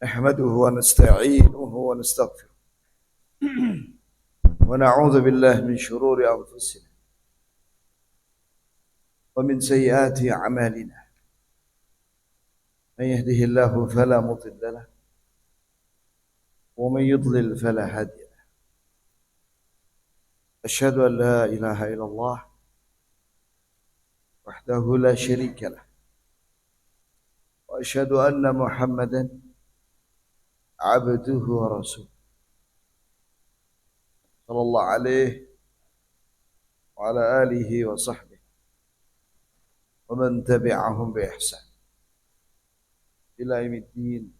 نحمده ونستعينه ونستغفره ونعوذ بالله من شرور أنفسنا ومن سيئات أعمالنا. من يهده الله فلا مضل له ومن يضلل فلا هادي له. أشهد أن لا إله إلا الله وحده لا شريك له، وأشهد أن محمدا عبده ورسوله صلى الله عليه وعلى آله وصحبه ومن تبعهم بإحسان إلى يوم الدين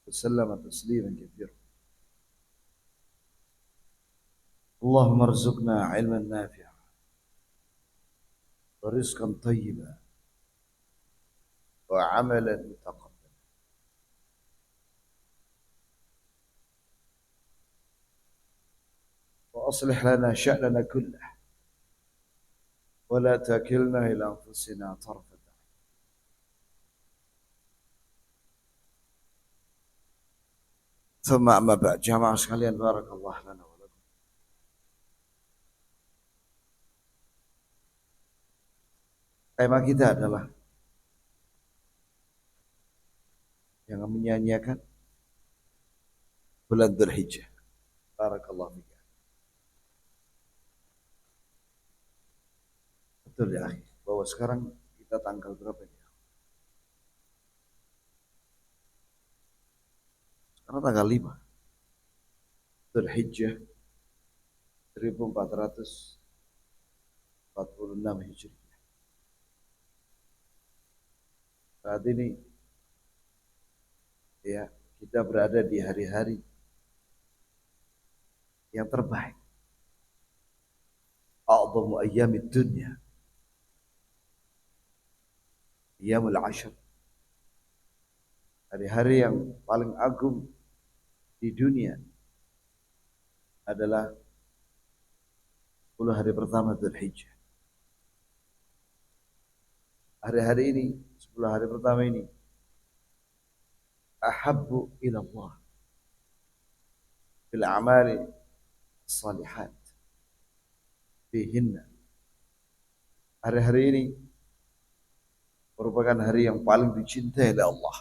وسلم تسليما كثيرا. اللهم ارزقنا علما نافعا ورزقا طيبا وعملا متقبلا. وأصلح لنا شأننا كله ولا تكلنا إلى أنفسنا طرفة عين. ثم أما بعد، jamaah sekalian, barakallah lana wa lakum. Tema kita adalah yang menyanyiakan bulan Dzulhijjah. Barakallah fika. Betul ya, akhi, bahwa sekarang kita tanggal berapa ini? Sekarang tanggal 5 Dzulhijjah 1446 Hijriah. Saat ini ya, kita berada di hari-hari yang terbaik. A'dhamu ayyamid dunya, ayyamul ashr. Hari-hari yang paling agung di dunia adalah 10 hari pertama Dzulhijjah. Hari-hari ini, 10 hari pertama ini, ahabbu ila Allah fil a'mali salihat fihinna. Hari-hari ini merupakan hari yang paling dicintai oleh Allah.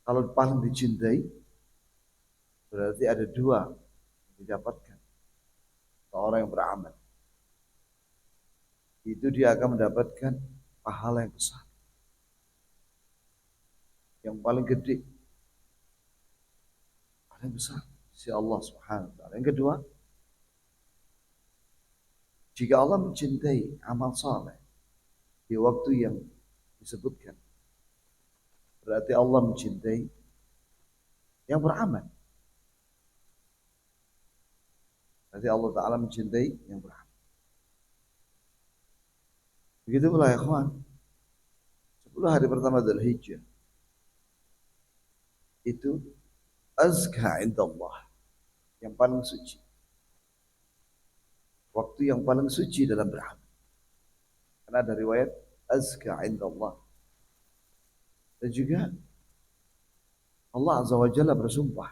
Kalau paling dicintai, berarti ada dua yang didapatkan seorang yang beramal. Itu dia akan mendapatkan pahala yang besar, yang paling gede, paling besar si Allah Subhanahu wa taala. Yang kedua, jika Allah mencintai amal saleh di waktu yang disebutkan, berarti Allah mencintai yang beramal. Berarti Allah Ta'ala mencintai yang beramal. Begitu pula ya kawan, 10 hari pertama Dzulhijjah itu azka indallah, yang paling suci, waktu yang paling suci dalam beramal. Karena ada riwayat azka indallah. Dan juga Allah Azza wa Jalla bersumpah,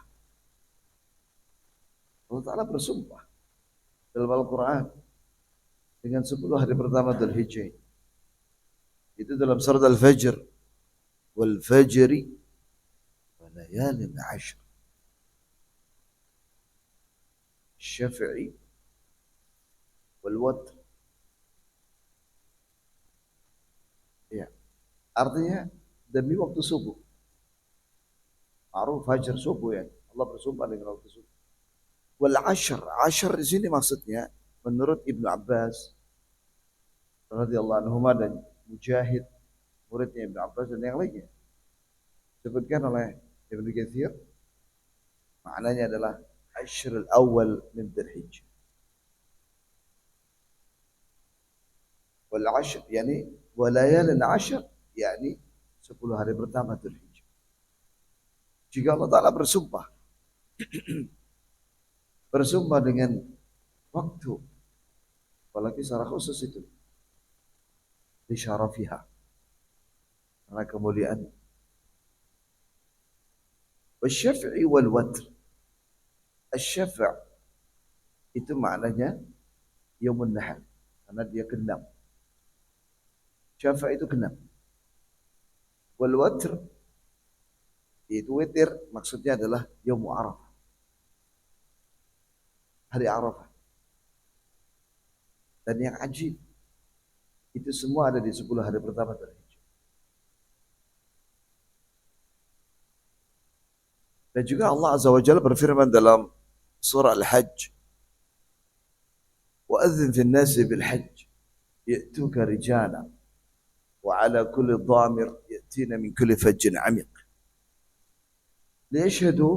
Allah Ta'ala bersumpah dalam Al-Quran dengan 10 hari pertama Dzulhijjah. Itu dalam surat Al-Fajr, wal fajri wa layalin 'ashr, syafi'i wal watr. Ya, artinya demi waktu subuh. Ma'ruf fajar subuh ya. Allah bersumpah dengan waktu subuh. Wal 'ashr, 'ashr di sini maksudnya menurut Ibnu Abbas radhiyallahu anhu dan Mujahid, muridnya Ibnu Abbas dan yang lainnya, disebutkan oleh Ibnu Katsir, maknanya adalah ashr al-awwal min Dzulhijjah. Wal 'ashr yani wa layalin 'ashr, yani 10 hari pertama Dzulhijjah. Jika Allah Ta'ala bersumpah bersumpah dengan waktu, apalagi secara khusus itu di syarafiha, karena kemuliaan. Wasyaf'i wal watr. Asy-syaf' itu maknanya yaumun nahar karena dia genap. Syafa' itu genap. Wal watr itu witir maksudnya adalah yaum Arafah. Hari Arafah. Dan yang ajib itu semua ada di 10 hari pertama dari Hijjah. Dan juga Allah Azza wa Jalla berfirman dalam surah Al-Hajj, وَأَذِّنْ فِي النَّاسِ بِالْحَجِّ يَأْتُوكَ رِجَالًا وَعَلَى كُلِّ ضَامِرٍ يَأْتِينَ مِنْ كُلِّ فَجٍّ عَمِيقٍ لِيَشْهَدُوا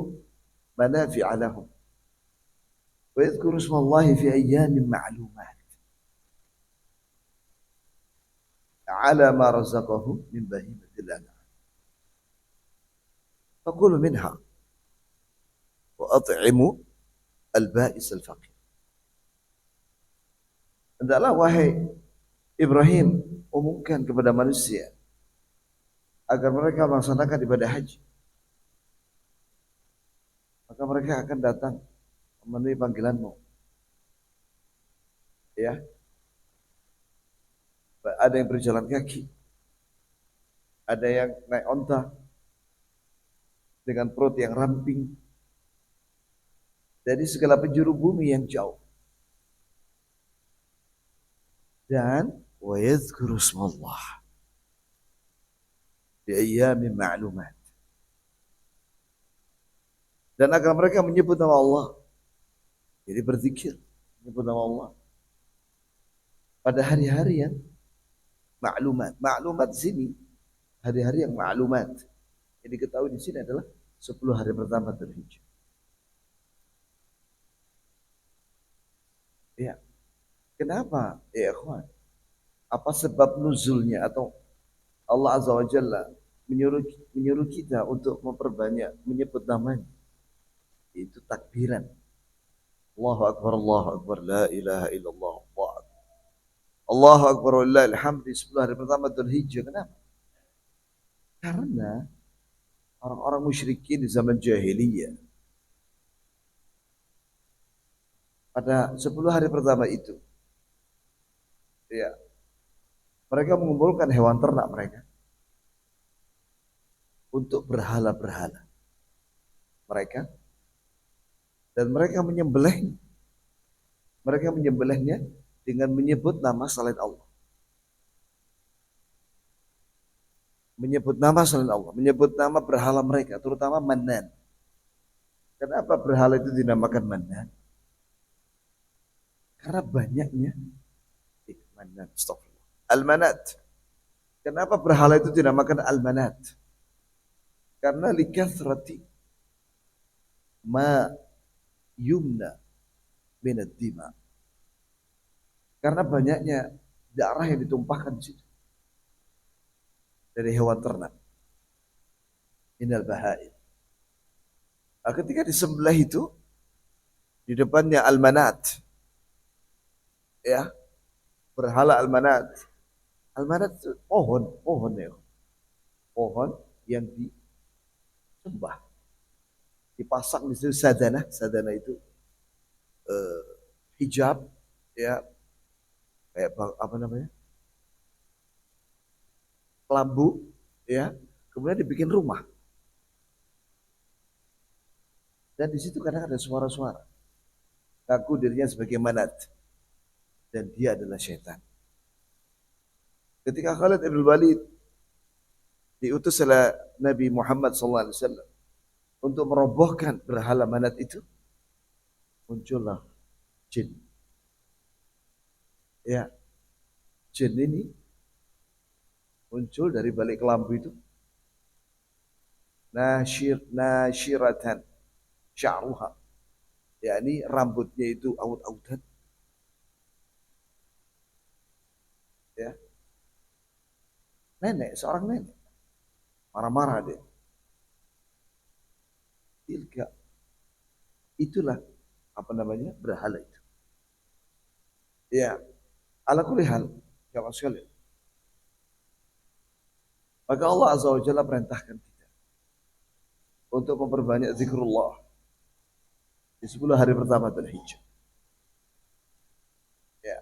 مَنَافِعَ لَهُمْ وَيَذْكُرُوا اسْمَ اللَّهِ فِي أَيَّامٍ مَّعْلُومَاتٍ على ما رزقهم من بهيمة الأنعام فكلوا منها وأطعموا البائس الفقير. Hendaklah wahai Ibrahim umumkan kepada manusia agar mereka melaksanakan ibadah haji. Maka mereka akan datang memenuhi panggilanmu. Ya. Ada yang berjalan kaki. Ada yang naik onta dengan perut yang ramping. Dari segala penjuru bumi yang jauh. Dan wa yadhkuru ismallah bi ayyamin ma'lumat. Dan agar mereka menyebut nama Allah. Jadi berzikir menyebut nama Allah pada hari-hari yang maklumat. Maklumat di sini hari-hari yang maklumat. Jadi diketahui di sini adalah 10 hari pertama Dzulhijjah. Ya. Kenapa? Ya ikhwan. Apa sebab nuzulnya atau Allah Azza wa Jalla menyuruh kita untuk memperbanyak menyebut namanya? Itu takbiran. Allahu Akbar, Allahu Akbar, la ilaha illallah, Allah Akbar. Allahu Akbar, walillahi alhamd di 10 hari pertama Dzulhijjah. Kenapa? Karena orang-orang musyrikin di zaman jahiliyah pada 10 hari pertama itu, ya, mereka mengumpulkan hewan ternak mereka untuk berhala-berhala mereka, dan mereka menyembelihnya. Mereka menyembelihnya dengan menyebut nama selain Allah. Menyebut nama selain Allah, menyebut nama berhala mereka, terutama Mannan. Kenapa berhala itu dinamakan Mannan? Karena banyaknya Mannan, astagfirullah. Al-Manat. Kenapa berhala itu dinamakan Al-Manat? Karena likathrati ma yumna minad dima. Karena banyaknya darah yang ditumpahkan di situ dari hewan ternak. Minal bahaim. Nah, ketika disembelih itu di depannya Al-Manat, ya, berhala Al-Manat. Al-Manat itu pohon ya. Pohon yang disembah. Dipasang di situ sadana itu hijab, ya, kayak apa namanya? Kelambu, ya. Kemudian dibikin rumah. Dan di situ kadang ada suara-suara. Ngaku dirinya sebagai Manat. Dan dia adalah syaitan. Ketika Khalid ibn Walid diutus oleh Nabi Muhammad SAW untuk merobohkan berhala Manat itu, muncullah jin. Ya, jin ini muncul dari balik kelambu itu. Nashiratan sya'ruha. yakni rambutnya itu aut-autan. Ya. Seorang nenek. Marah-marah dia. Tilka. Itulah apa namanya? Berhala itu. Ya. Ala kulli hal, jamaah sekalian. Maka Allah Azza wa Jalla perintahkan kita untuk memperbanyak zikrullah di 10 hari pertama Dzulhijjah. Ya.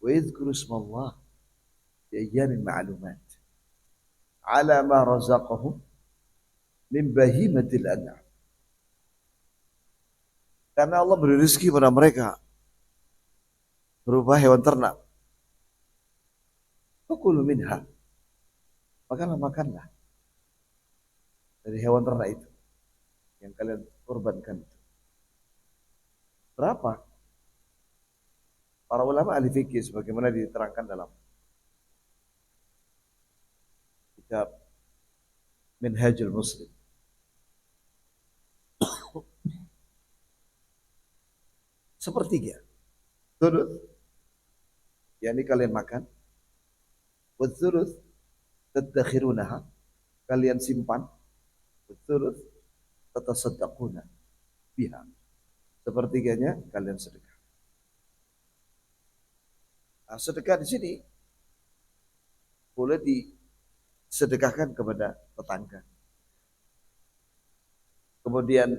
Wa yadhkuru ismallah fi ayyamin ma'lumat ala ma razaqahum min bahimatil an'am. Karena Allah beri rezeki pada mereka berupa hewan ternak. Fakulu minha. Makanlah dari hewan ternak itu yang kalian korbankan itu. Berapa? Para ulama ahli fikih sebagaimana diterangkan dalam kitab Minhajul Muslim. Sepertiga. Thuluth, yakni kalian makan. Wa thuluth tadakhirunaha, kalian simpan. Wa thuluth tatasaddaquna biha. Sepertiganya kalian sedekah. Nah, sedekah di sini boleh disedekahkan kepada tetangga. Kemudian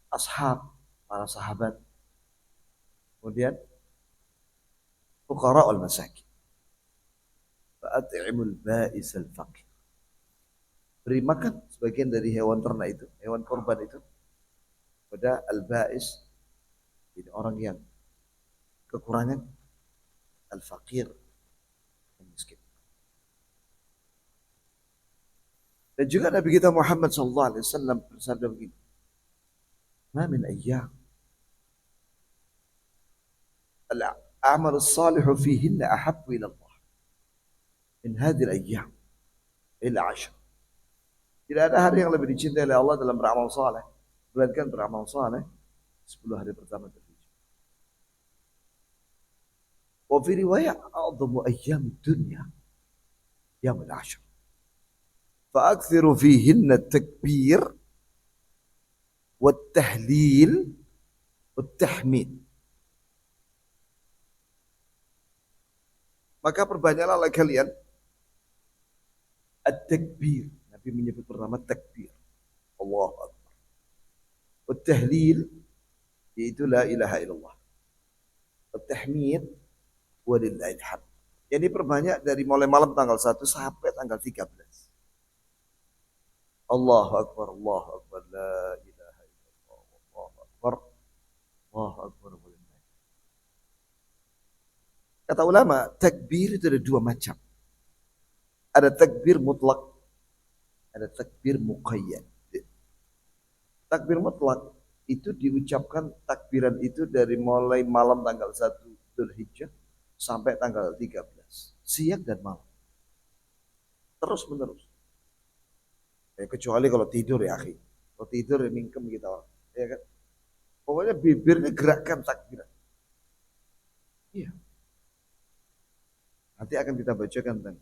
ashab, para sahabat. Kemudian fuqara wal masakin. Fa'at'imul ba'is al-faqir. Beri makan sebagian dari hewan ternak itu, hewan korban itu pada al-ba'is, ini orang yang kekurangan, al-faqir, yang miskin. Dan juga Nabi kita Muhammad SAW bersabda begini, "Ma min ayyam al-a'mal as-salihu fihinna ahabbu ila Allah min hadhihi al-ayyam ila 10." Tidak ada hari yang lebih dicintai oleh Allah dalam beramal saleh, melainkan beramal saleh 10 hari pertama Dzulhijjah. Wa fi riwayat a'dhamu ayyam ad-dunya yaum al-'ashr. Fa'akthiru fihinna at-takbir wat-tahlil wat-tahmid. Maka perbanyaklah oleh kalian at-takbir. Nabi menyebut pertama takbir. Allahu Akbar. Wat-tahlil, yaitu la ilaha illallah. Wat-tahmid, walillahil hamd. Jadi perbanyak dari mulai malam tanggal 1 sampai tanggal 13. Allahu Akbar, Allahu Akbar, la ilaha illallah, Allahu Akbar, Allahu Akbar. Kata ulama, takbir itu ada dua macam. Ada takbir mutlak, ada takbir muqayyad. Takbir mutlak itu diucapkan takbiran itu dari mulai malam tanggal 1 Dzulhijjah sampai tanggal 13. Siang dan malam. Terus menerus. Kecuali kalau tidur ya akhi. Kalau tidur ya mingkem kita orang. Ya kan? Pokoknya bibirnya gerakkan takbiran. Iya. Nanti akan kita bacakan tentang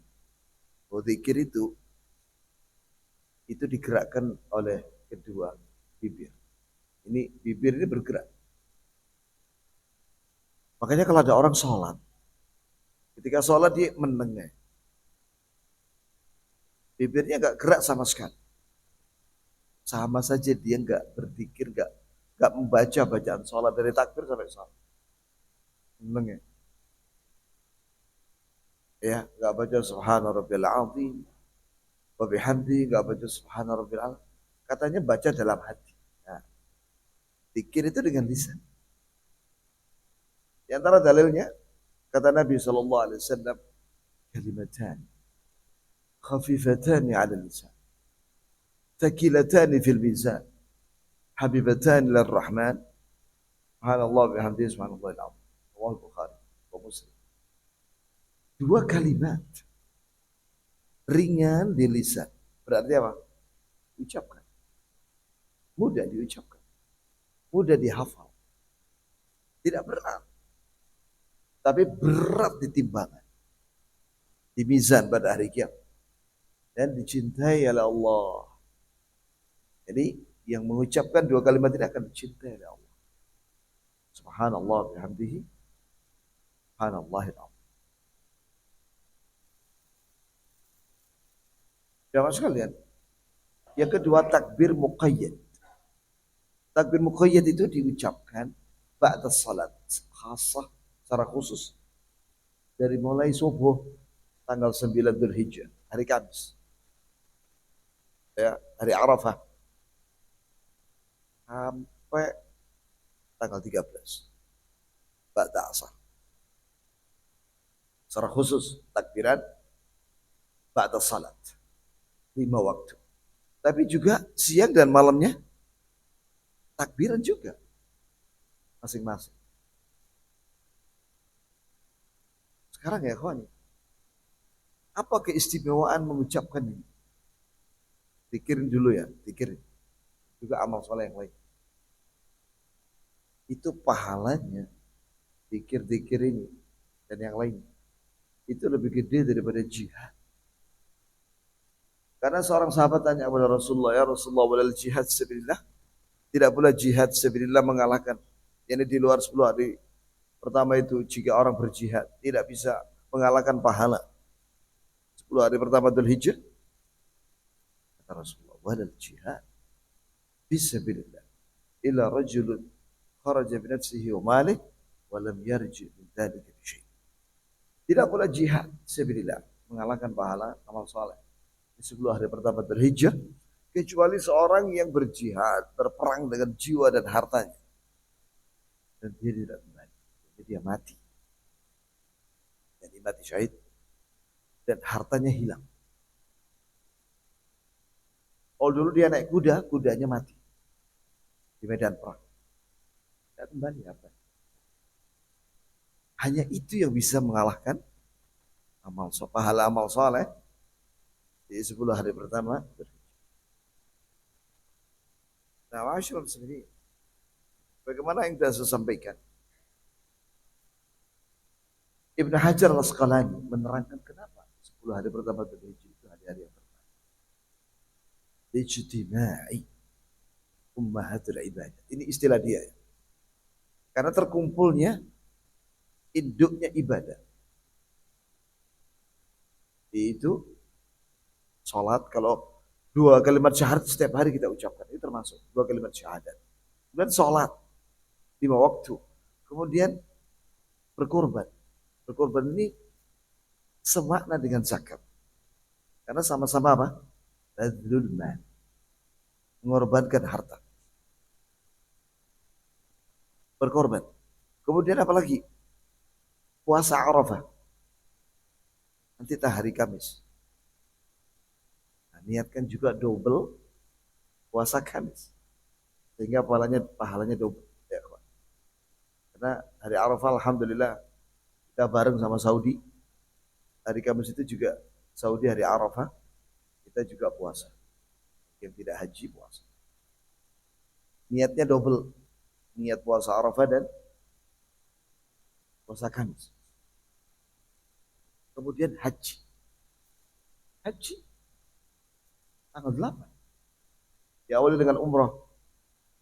bahwa zikir itu digerakkan oleh kedua bibir. Ini bibir ini bergerak. Makanya kalau ada orang sholat, ketika sholat dia menengah. Bibirnya nggak gerak sama sekali. Sama saja dia nggak berzikir, nggak membaca bacaan sholat dari takbir sampai sholat. Menengah. Ya, nggak baca subhana rabbil azim wa bihamdi, nggak baca subhana rabbil azim. Katanya baca dalam hati. Nah, zikir itu dengan lisan. Di antara dalilnya kata Nabi sallallahu alaihi wasallam, kalimatan khafifatan 'ala lisan, thaqilatan fil mizan, habibatan lir rahman, subhanallah bihamdihi subhanallahil azim. Riwayat Bukhari wa Muslim. Dua kalimat ringan di lisan. Berarti apa? Ucapkan. Mudah diucapkan. Mudah dihafal. Tidak berat. Tapi berat di timbangan. Di mizan pada hari kiamat. Dan dicintai oleh Allah. Jadi yang mengucapkan dua kalimat ini akan dicintai oleh Allah. Subhanallah bihamdihi. Subhanallahil azim. Jamaah sekalian. Yang kedua takbir muqayyad. Takbir muqayyad itu diucapkan ba'da salat. Khasah secara khusus dari mulai subuh tanggal 9 Dzulhijjah, hari Kamis. Ya, hari Arafah sampai tanggal 13 ba'da asar. Secara khusus takbiran ba'da salat. 5 waktu. Tapi juga siang dan malamnya takbiran juga masing-masing. Sekarang ya kawan, apa keistimewaan mengucapkan ini? Pikirin dulu ya, pikirin. Juga amal soleh yang lain. Itu pahalanya, pikir-pikir ini dan yang lain. Itu lebih gede daripada jihad. Karena seorang sahabat tanya kepada Rasulullah, ya Rasulullah, walal jihad sabilillah? Tidak pula jihad sabilillah mengalahkan. Ini di luar 10 hari pertama itu jika orang berjihad tidak bisa mengalahkan pahala. 10 hari pertama Dzulhijjah. Kata Rasulullah, walal jihad fisabilillah illa rajulun kharaja bi nafsihi wa malih wa lam yarji min dzalika bi syai'. Tidak pula jihad sabilillah mengalahkan pahala amal saleh di 10 hari pertama Dzulhijjah kecuali seorang yang berjihad, berperang dengan jiwa dan hartanya. Dan dia tidak kembali. Jadi dia mati. Jadi mati syahid dan hartanya hilang. Oh dulu dia naik kuda, kudanya mati di medan perang. Tidak kembali hartanya. Hanya itu yang bisa mengalahkan pahala amal soleh di 10 hari pertama. Nah, masyaallah sendiri. Bagaimana yang sudah saya sampaikan? Ibn Hajar al-Asqalani menerangkan kenapa 10 hari pertama Dzulhijjah itu hari-hari yang pertama. Ijtima'i ummahatul ibadah. Ini istilah dia. Karena terkumpulnya induknya ibadah. Itu sholat, kalau 2 kalimat syahadat setiap hari kita ucapkan, itu termasuk 2 kalimat syahadat. Kemudian sholat 5 waktu. Kemudian berkorban. Berkorban ini semakna dengan zakat. Karena sama-sama apa? Badlul mal. Mengorbankan harta. Berkorban. Kemudian apa lagi? Puasa Arafah. Nanti hari Kamis. Nah, niatkan juga double puasa Kamis. Sehingga pahalanya double. Ya, karena hari Arafah alhamdulillah kita bareng sama Saudi. Hari Kamis itu juga Saudi hari Arafah. Kita juga puasa. Yang tidak haji puasa. Niatnya double. Niat puasa Arafah dan puasa Kamis. Kemudian haji. Haji tanggal 8. Diawali dengan umrah.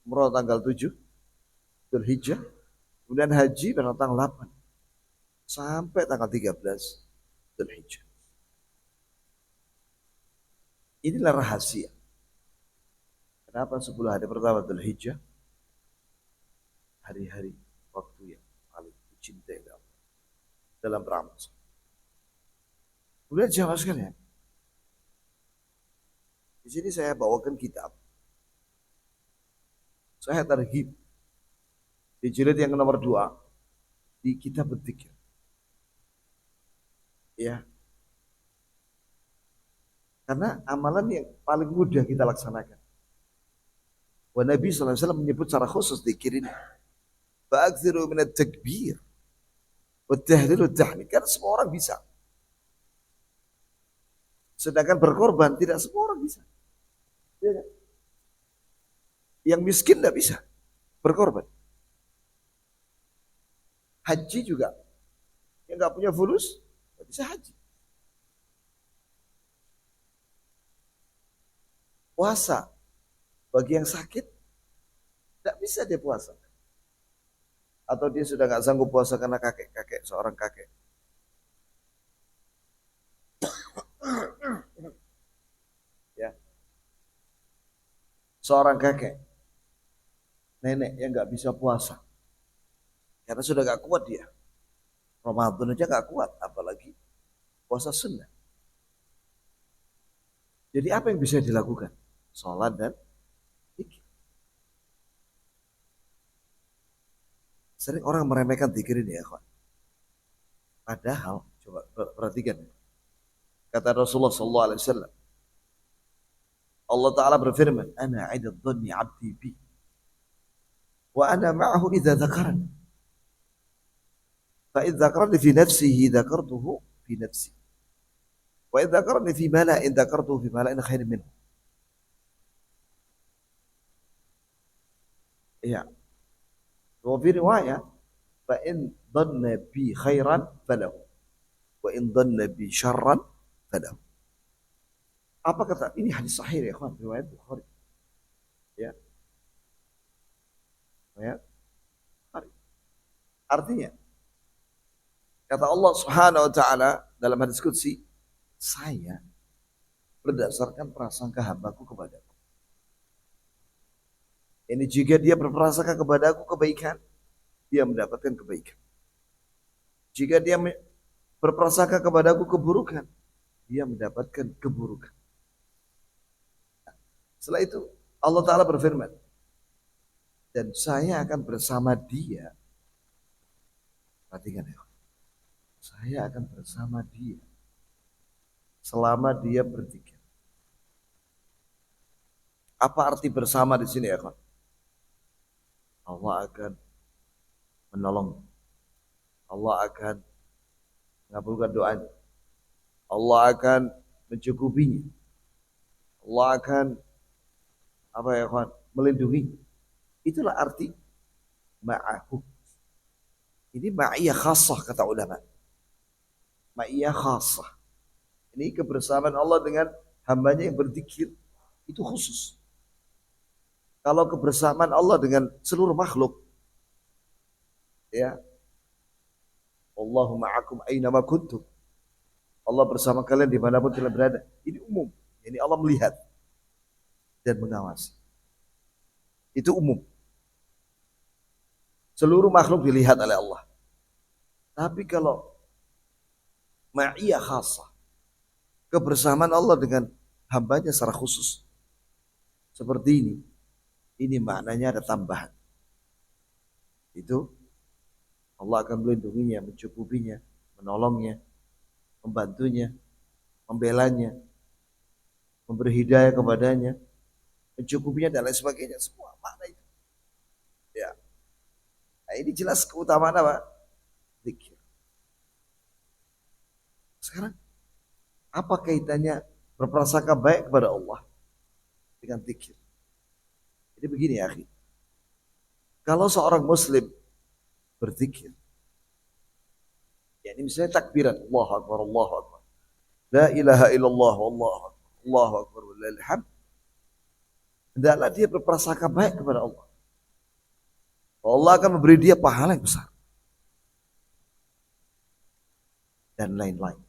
Umrah tanggal 7 Dzulhijjah. Kemudian haji pada tanggal 8 sampai tanggal 13 Dzulhijjah. Inilah rahasia. Kenapa 10 hari pertama Dzulhijjah hari-hari waktu yang paling dicintai dalam beramal. Kemudian jamaah sekalian, di sini saya bawakan kitab. Saya tarhib di jilid yang nomor 2 di kitab berzikir. Ya. Karena amalan yang paling mudah kita laksanakan. Wa Nabi SAW menyebut secara khusus zikir ini. Fa'akthiru minat takbir. Wa tahlil wa tahmid. Karena semua orang bisa. Sedangkan berkorban tidak semua orang bisa. Ya. Yang miskin tidak bisa berkorban. Haji juga. Yang nggak punya fulus tidak bisa haji. Puasa bagi yang sakit tidak bisa dia puasa. Atau dia sudah nggak sanggup puasa karena seorang kakek. seorang kakek, nenek yang nggak bisa puasa, karena sudah nggak kuat dia. Ramadan aja nggak kuat, apalagi puasa sunnah. Jadi apa yang bisa dilakukan? Sholat dan zikir. Sering orang meremehkan zikir ini ya kawan. Padahal coba perhatikan. Kata Rasulullah SAW, Allah Ta'ala berfirman, Ana idad dhanni abdi bi, wa ana ma'ahu idha dhakarani. Fa idha dhakarani fi nafsihi dhakartuhu fi nafsi. Wa idha dhakarani fi mala'in dhakartuhu fi mala'in khair minhu. Iya. Wa fi riwayah, fa in dhanna bi khairan falahu. Wa in dhanna bi syarran falahu. Apa kata? Ini hadis sahih ya kawan, riwayat Bukhari. Ya. Ya. Artinya, kata Allah Subhanahu wa taala dalam hadis qudsi, saya berdasarkan prasangka hambaku kepadaku. Ini jika dia berprasangka kepadaku kebaikan, dia mendapatkan kebaikan. Jika dia berprasangka kepadaku keburukan, dia mendapatkan keburukan. Setelah itu Allah Ta'ala berfirman, dan saya akan bersama dia. Perhatikan ya. Saya akan bersama dia selama dia berzikir. Apa arti bersama di sini ya kawan? Allah akan menolong. Allah akan mengabulkan doanya. Allah akan mencukupinya. Allah akan apa ya kawan? Melindungi. Itulah arti ma'ahu. Ini ma'iyah khasah kata ulama. Ma'iyah khasah. Ini kebersamaan Allah dengan hambanya yang berzikir itu khusus. Kalau kebersamaan Allah dengan seluruh makhluk, ya, Allahu ma'akum aynama kuntum. Allah bersama kalian dimanapun kalian berada. Ini umum. Ini Allah melihat dan mengawasi. Itu umum. Seluruh makhluk dilihat oleh Allah. Tapi kalau ma'iyah khasah, kebersamaan Allah dengan hambanya secara khusus, seperti ini maknanya ada tambahan. Itu Allah akan melindunginya, mencukupinya, menolongnya, membantunya, membelanya, memberi hidayah kepadanya, mencukupinya dan lain sebagainya. Semua makna itu. Ya. Nah, ini jelas keutamaan apa? Zikir. Sekarang apa kaitannya berprasangka baik kepada Allah dengan zikir? Jadi begini ya, akhi. Kalau seorang muslim berzikir, ya ini misalnya takbiran, Allahu Akbar, Allahu Akbar, la ilaha illallah, Allahu Akbar, Allahu Akbar, wallahil hamd. Hendaklah dia berprasangka baik kepada Allah. Allah akan memberi dia pahala yang besar. Dan lain-lain.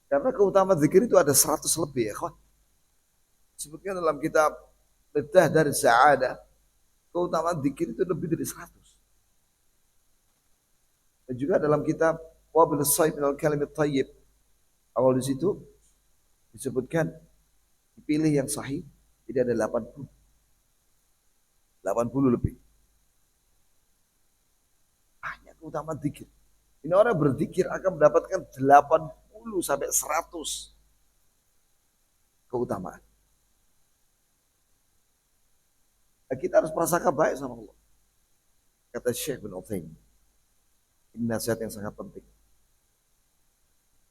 Karena keutamaan zikir itu ada 100 lebih ya kawan. Sebutkan dalam kitab Miftah dari Sa'adah, keutamaan zikir itu lebih dari 100. Dan juga dalam kitab Wabil Sayyid minal Kalimit Tayyib, awal di situ disebutkan dipilih yang sahih, jadi ada 80. 80 lebih. Banyak keutamaan zikir. Ini orang berzikir akan mendapatkan 80 sampai 100 keutamaan. Nah, kita harus prasangka baik sama Allah. Kata Syekh bin Utsaimin. Ini nasihat yang sangat penting.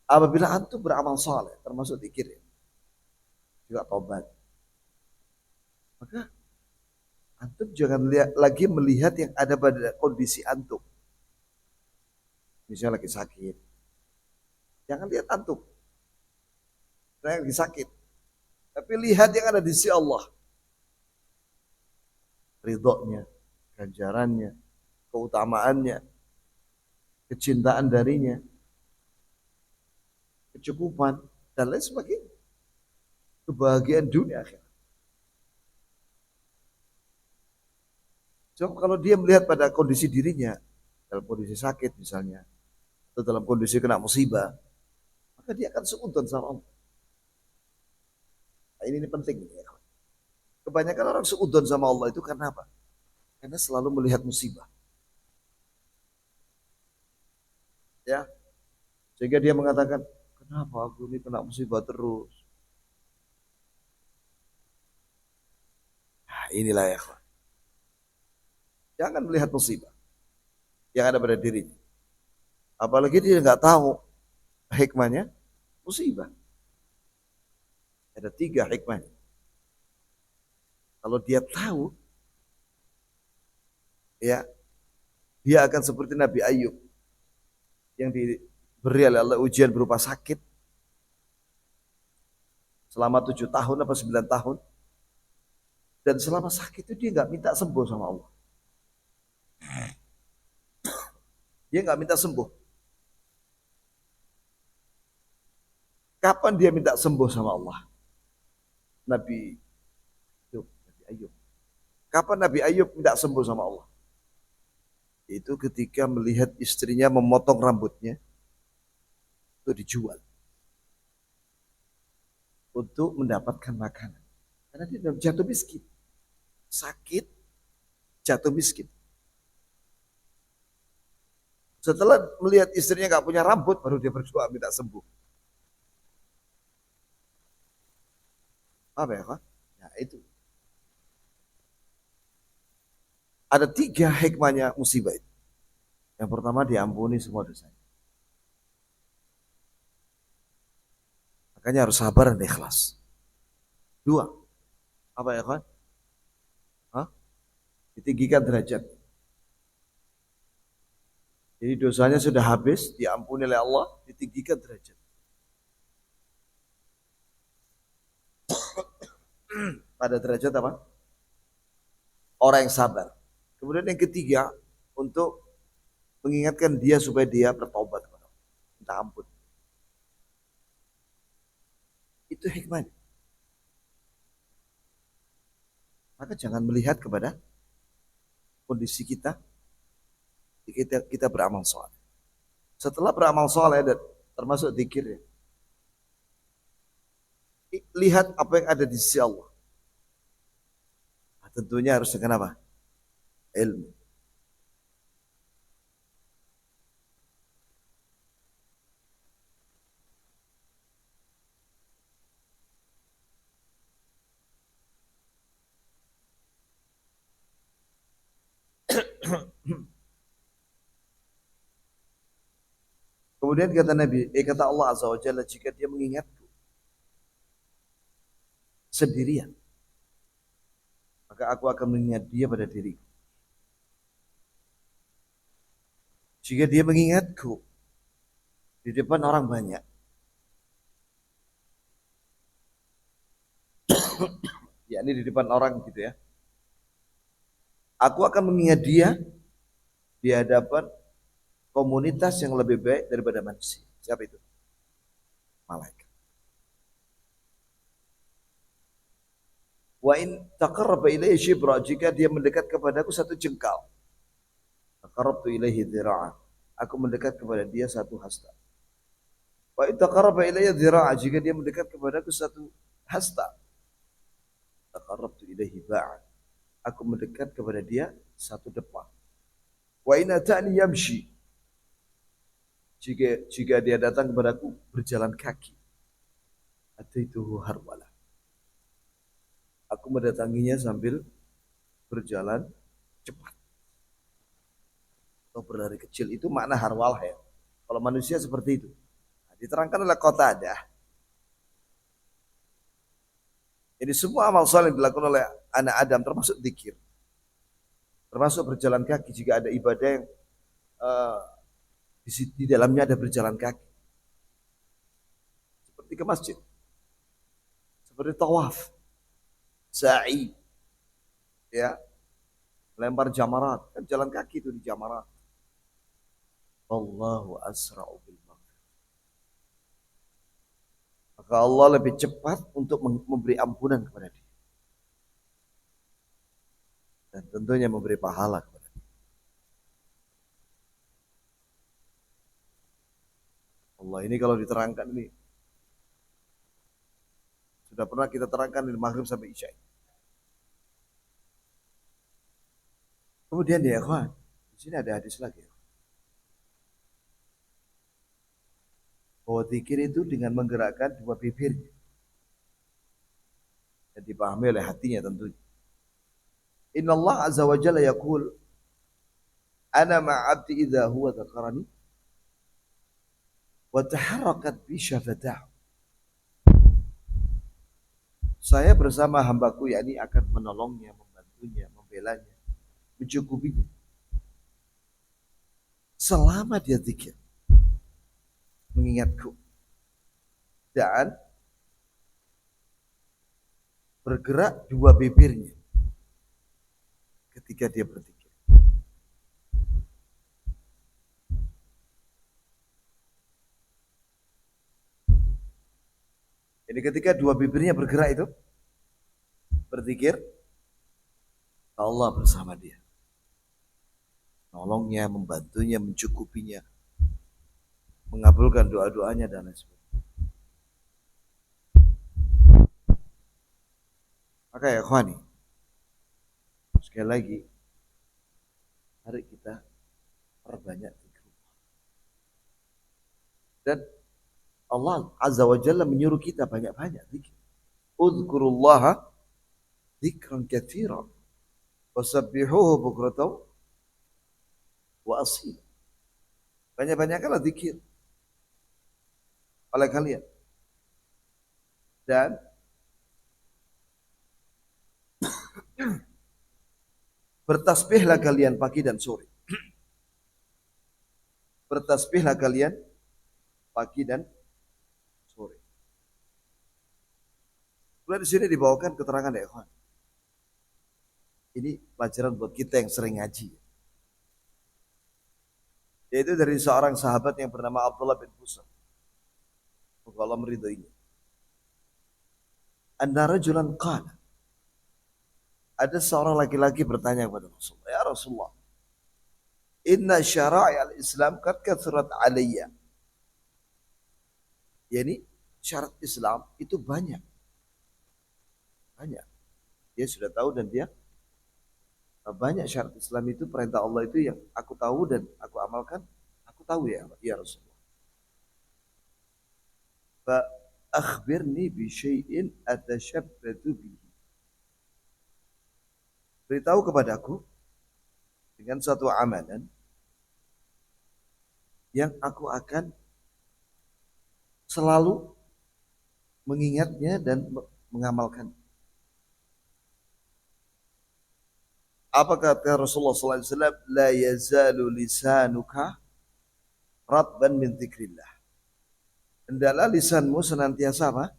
Apabila antum beramal saleh, termasuk zikir, juga tobat, maka antum jangan lagi melihat yang ada pada kondisi antum. Misalnya lagi sakit, jangan lihat antum. Saya lagi sakit, tapi lihat yang ada di sisi Allah. Ridhonya, ganjarannya, keutamaannya, kecintaan darinya, kecukupan, dan lain sebagainya. Kebahagiaan dunia akhirat. Coba kalau dia melihat pada kondisi dirinya, dalam kondisi sakit misalnya, atau dalam kondisi kena musibah, maka dia akan seudon sama Allah. Nah, ini penting. Ya. Kebanyakan orang seudon sama Allah itu karena apa? Karena selalu melihat musibah. Ya, sehingga dia mengatakan, kenapa aku ini kena musibah terus? Nah, inilah ya, kawan. Jangan melihat musibah yang ada pada dirinya. Apalagi dia nggak tahu hikmahnya musibah. Ada 3 hikmahnya. Kalau dia tahu, ya, dia akan seperti Nabi Ayub yang diberi oleh Allah ujian berupa sakit selama 7 tahun atau 9 tahun. Dan selama sakit itu dia nggak minta sembuh sama Allah. Dia nggak minta sembuh. Kapan dia minta sembuh sama Allah? Nabi Ayub. Kapan Nabi Ayub minta sembuh sama Allah? Itu ketika melihat istrinya memotong rambutnya itu dijual untuk mendapatkan makanan. Karena dia jatuh miskin. Sakit, jatuh miskin. Setelah melihat istrinya nggak punya rambut, baru dia berdoa minta sembuh. Apa ya, Pak? Nah, itu. Ada 3 hikmahnya musibah itu. Yang pertama, diampuni semua dosa. Makanya harus sabar dan ikhlas. 2, apa ya, Pak? Hah? Ditinggikan derajat. Jadi dosanya sudah habis, diampuni oleh Allah, ditinggikan derajat. Pada derajat apa? Orang yang sabar. Kemudian yang ketiga, untuk mengingatkan dia supaya dia bertobat kepada Allah. Minta ampun. Itu hikmahnya. Maka jangan melihat kepada kondisi kita beramal soleh. Setelah beramal soleh dan termasuk zikir, ya, lihat apa yang ada di sisi Allah. Nah, tentunya harus dengan apa? Ilmu. Kemudian kata Nabi, kata Allah Azza wa Jalla, jika dia mengingatku sendirian, maka aku akan mengingat dia pada diriku. Jika dia mengingatku di depan orang banyak, yakni di depan orang gitu ya, aku akan mengingat dia di hadapan komunitas yang lebih baik daripada manusia. Siapa itu? Malaikat. Wa in taqarraba ilayya shibra, jika dia mendekat kepadaku 1 jengkal, taqarrabtu ilaihi dhira'a, aku mendekat kepada dia 1 hasta. Wa in taqarraba ilayya dhira'a, jika dia mendekat kepadaku 1 hasta, taqarrabtu ilaihi ba'a, aku mendekat kepada dia 1 depa. Wa in ata'ni yamshi, jika dia datang kepadaku berjalan kaki, ataituhu harwala, aku mendatanginya sambil berjalan cepat atau berlari kecil. Itu makna harwalah ya. Kalau manusia seperti itu. Nah, diterangkan oleh Qatadah. Jadi semua amal saleh yang dilakukan oleh anak Adam termasuk zikir, termasuk berjalan kaki. Jika ada ibadah yang di dalamnya ada berjalan kaki, seperti ke masjid, seperti tawaf, sa'i, ya, lempar jamarat, kan jalan kaki itu di jamarat. Allahu asra'u bil maghfirah. Maka Allah lebih cepat untuk memberi ampunan kepada dia. Dan tentunya memberi pahala kepada dia. Allah, ini kalau diterangkan ini sudah pernah kita terangkan dari maghrib sampai isya. Kemudian ya ikhwan, di sini ada hadis lagi. Bahwa zikir itu dengan menggerakkan dua bibirnya. Dan dipahami oleh hatinya tentunya. Inna Allah azza wa jalla yaqul ana ma'abdi idha huwa dhakarani wa taharrakat bi syafatahu. Saya bersama hambaku, yakni akan menolongnya, membantunya, membelanya, mencukupinya. Selama dia zikir, mengingatku, dan bergerak dua bibirnya ketika dia berzikir. Ini ketika dua bibirnya bergerak itu, berzikir, Allah bersama dia. Nolongnya, membantunya, mencukupinya, mengabulkan doa-doanya dan lain sebagainya. Maka ya ikhwani, sekali lagi, mari kita perbanyak zikir. Dan Allah azza wa jalla menyuruh kita banyak-banyak zikir. Udhkurullaha dzikran katsiran wasabbihuhu bukratan wa asila. Banyak-banyaklah zikir oleh kalian. Dan bertasbihlah kalian pagi dan sore. Bertasbihlah kalian pagi dan sore. Kemudian di sini dibawakan keterangan ya ikhwan. Ini pelajaran buat kita yang sering ngaji. Yaitu dari seorang sahabat yang bernama Abdullah bin Busr. Semoga Allah meridhoinya. Anna rajulan qala. Ada seorang laki-laki bertanya kepada Rasulullah, ya Rasulullah, inna syara'i al-Islam qad kathurat alayya. Yani syarat Islam itu banyak. Banyak. Dia sudah tahu dan dia banyak syarat Islam itu, perintah Allah itu yang aku tahu dan aku amalkan. Aku tahu ya Rasulullah. Fa akhbirni bi syai'in atashabbatu bihi. Beritahu kepadaku dengan satu amalan yang aku akan selalu mengingatnya dan mengamalkan. Apa kata Rasulullah SAW? La yazalu lisanuka ratban min dzikrillah. Hendaklah lisanmu senantiasa apa?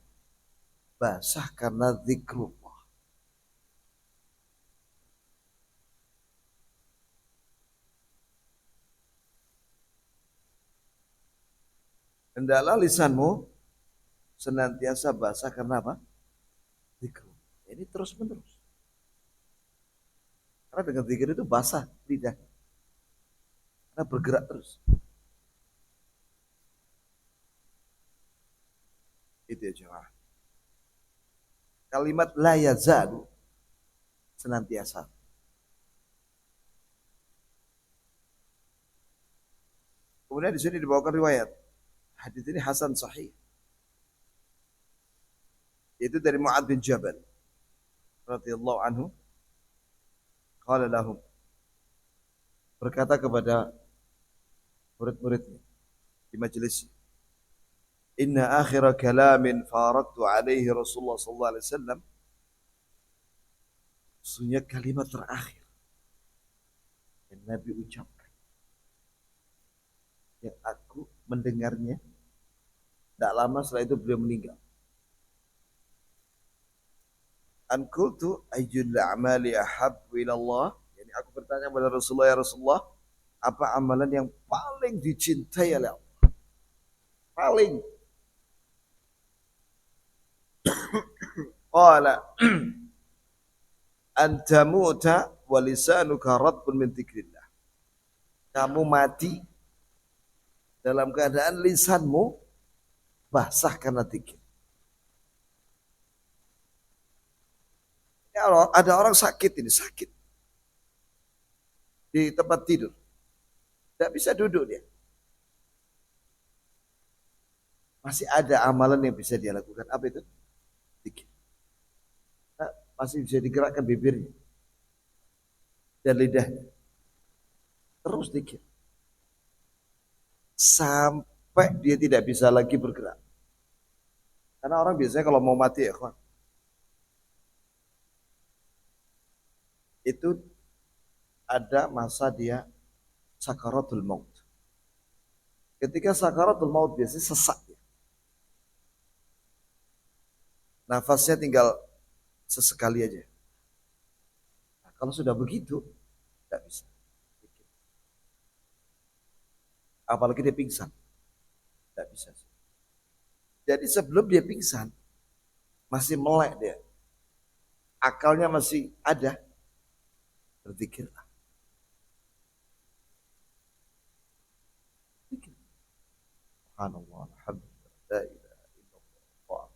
Basah karena zikrullah. Hendaklah lisanmu senantiasa basah karena apa? Zikrullah. Ini terus menerus. Karena dengan zikir itu basah lidah. Karena bergerak terus. Itu ya jemaah. Kalimat la yazalu senantiasa. Kemudian di sini dibawakan riwayat. Hadis ini hasan sahih. Yaitu dari Mu'adz bin Jabal radhiyallahu anhu. Qala lahum, berkata kepada murid-muridnya di majelis, inna akhira kalamin faradtu alaihi Rasulullah sallallahu alaihi wasallam, sesungguhnya kalimat terakhir yang Nabi ucapkan, yang aku mendengarnya tidak lama setelah itu beliau meninggal. An qultu ayyul a'mali ahabbu ila Allah. Yani aku bertanya kepada Rasulullah, ya Rasulullah, apa amalan yang paling dicintai oleh Allah? Paling. Qala an tamuta wa lisanuka ratbun min dzikrillah. Kamu mati dalam keadaan lisanmu basah karena zikir. Ya, ada orang sakit di tempat tidur. Tidak bisa duduk dia. Masih ada amalan yang bisa dia lakukan. Apa itu? Zikir. Nah, masih bisa digerakkan bibirnya dan lidahnya. Terus zikir. Sampai dia tidak bisa lagi bergerak. Karena orang biasanya kalau mau mati ya kawan, itu ada masa dia sakaratul maut. Ketika sakaratul maut biasanya sesak. Nafasnya tinggal sesekali aja. Nah, kalau sudah begitu, tidak bisa. Apalagi dia pingsan. Tidak bisa. Jadi sebelum dia pingsan, masih melek dia. Akalnya masih ada. Berzikirlah. Subhanallah, alhamdulillah, la ilaha illallah.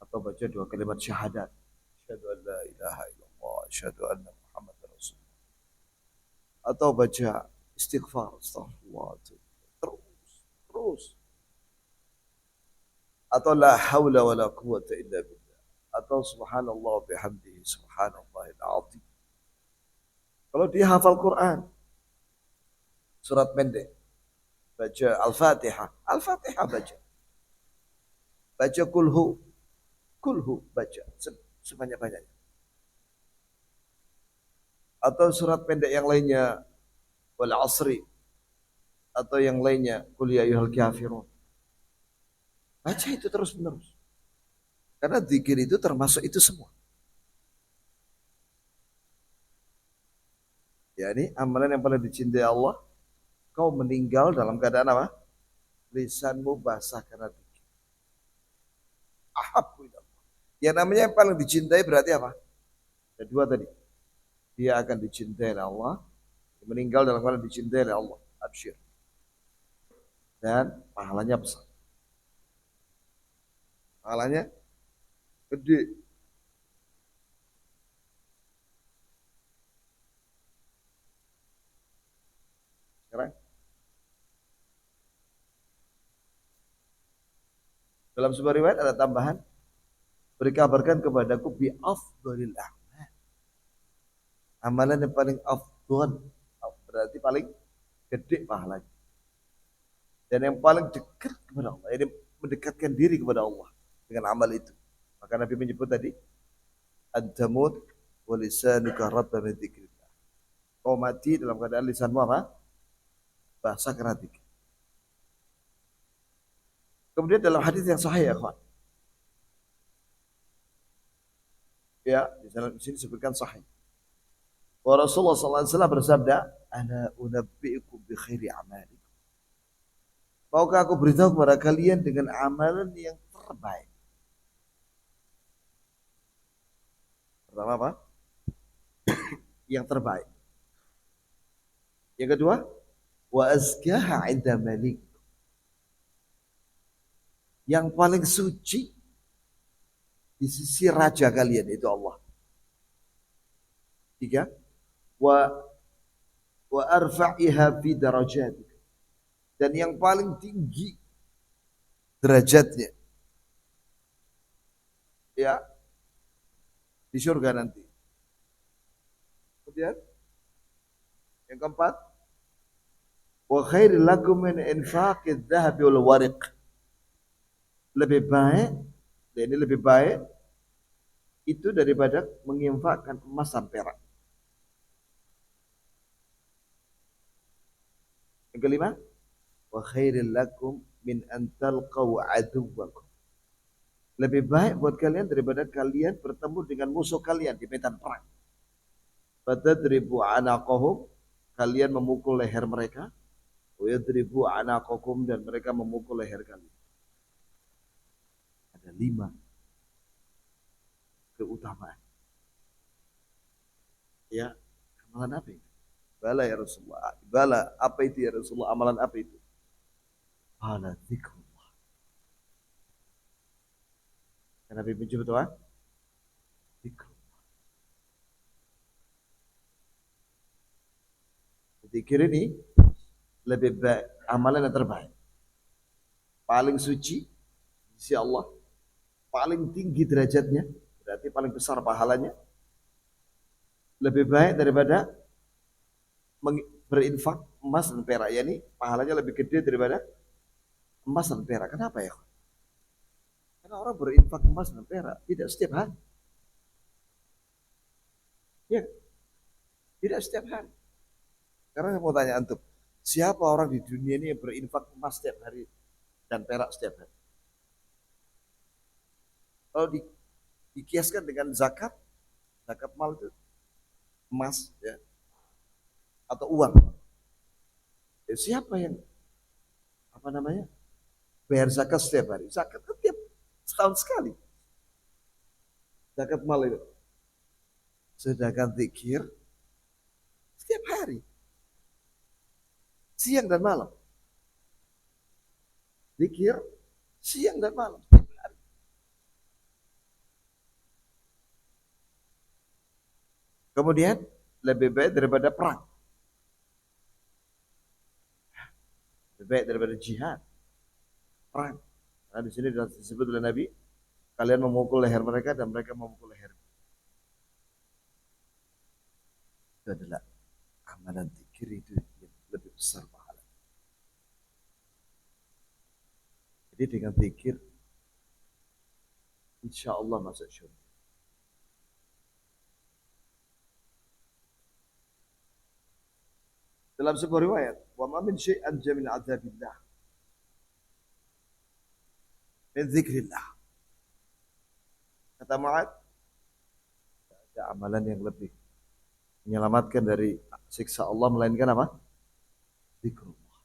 Atau baca 2 kalimat syahadat. Asyhadu an la ilaha illallah, asyhadu anna Muhammad Rasulullah. Atau baca istighfar, astaghfirullah. Terus. Atau la haula wa la quwata illa billah. Atau subhanallah bihamdihi subhanallahil azim. Kalau dia hafal Quran, surat pendek, baca Al-Fatihah, Al-Fatihah baca. Baca kulhu baca sebanyak-banyaknya. Atau surat pendek yang lainnya, wal asri, atau yang lainnya, qul ya ayyuhal kafirun. Baca itu terus menerus. Karena zikir itu termasuk itu semua. Ya, ini amalan yang paling dicintai Allah. Kau meninggal dalam keadaan apa? Lisanmu basah karena zikir. Ahabbu ilallah. Yang namanya yang paling dicintai berarti apa? Ada dua tadi. Dia akan dicintai oleh Allah. Meninggal dalam keadaan dicintai oleh Allah. Absyir. Dan pahalanya besar. Pahalanya gede. Sekarang dalam sebuah riwayat ada tambahan, berkabarkan kepadaku bi afdhalil a'mal. Amalan yang paling afdhal, berarti paling gede pahalanya. Dan yang paling dekat kepada Allah, ini mendekatkan diri kepada Allah dengan amal itu. Maka Nabi menyebut tadi, ad-damut wa lisanuka ratban min dzikrillah. Kau mati dalam keadaan lisanmu apa? Basah karena zikir. Kemudian dalam hadis yang sahih ya kawan. Ya, di sini disebutkan sahih. Wa Rasulullah SAW bersabda, "Ana unabbi'ukum bi khairi amalikum." Maukah aku beritahu kepada kalian dengan amalan yang terbaik? Pertama apa? Yang terbaik. Yang kedua, wa azkaha 'inda malik. Yang paling suci di sisi raja kalian itu Allah. Tiga, wa arfa'iha fi darajatik. Dan yang paling tinggi derajatnya ya di surga nanti. Kemudian yang keempat, wa khairil lakum min infaqid dhahabi wal wariq. Lebih baik, dan ini lebih baik itu daripada menginfakkan emas dan perak. Yang kelima, wa khairil lakum min an talqaw aduwwakum. Lebih baik buat kalian daripada kalian bertemu dengan musuh kalian di medan perang. Fatadribu anaqahum, kalian memukul leher mereka. Wa yadribu anaqakum, dan mereka memukul leher kalian. Ada 5 keutamaan Ya, amalan apa itu? Bala ya Rasulullah. Bala, apa itu ya Rasulullah? Amalan apa itu? Qala dzikrullah. Dan Nabi menjawab apa? Dzikrullah. Zikir ini lebih baik, amalan yang terbaik. Paling suci di sisi Allah, paling tinggi derajatnya, berarti paling besar pahalanya, lebih baik daripada berinfak emas dan perak. Yani pahalanya lebih gede daripada emas dan perak. Kenapa ya? Karena orang berinfak emas dan perak tidak setiap hari. Ya, tidak setiap hari. Karena saya mau tanya antum, siapa orang di dunia ini yang berinfak emas setiap hari dan perak setiap hari? Kalau dikiaskan dengan zakat, zakat mal itu emas ya atau uang. Ya, siapa yang apa namanya bayar zakat setiap hari? Zakat kan tiap setahun sekali. Zakat mal itu. Sedangkan zikir setiap hari, siang dan malam. Zikir siang dan malam setiap hari. Kemudian lebih baik daripada perang. Lebih baik daripada jihad. Perang. Karena di sini disebut oleh Nabi, kalian memukul leher mereka dan mereka memukul leher. Itu adalah amalan zikir itu yang lebih besar pahala. Jadi dengan zikir, insya Allah masuk syurga. Dalam sebuah riwayat, wa ma min syai'in anja min adzabillah min zikrillah. Kata Mu'ad, ada amalan yang lebih menyelamatkan dari siksa Allah melainkan apa? Zikrullah.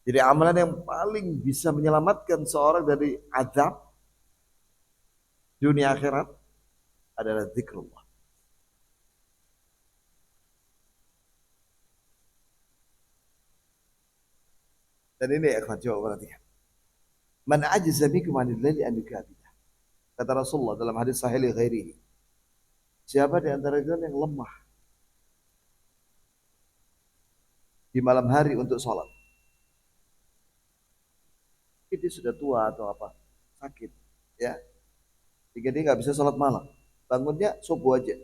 Jadi amalan yang paling bisa menyelamatkan seorang dari azab dunia akhirat adalah zikrullah. Dan ini ya ikhwan, coba perhatikan. Man ajiza bikum anil laili an yukabidah. Kata Rasulullah dalam hadis sahih li ghairihi. Siapa di antara kalian yang lemah di malam hari untuk sholat? Dia sudah tua atau apa? Sakit. Ya. Jika dia nggak bisa sholat malam. Bangunnya subuh aja.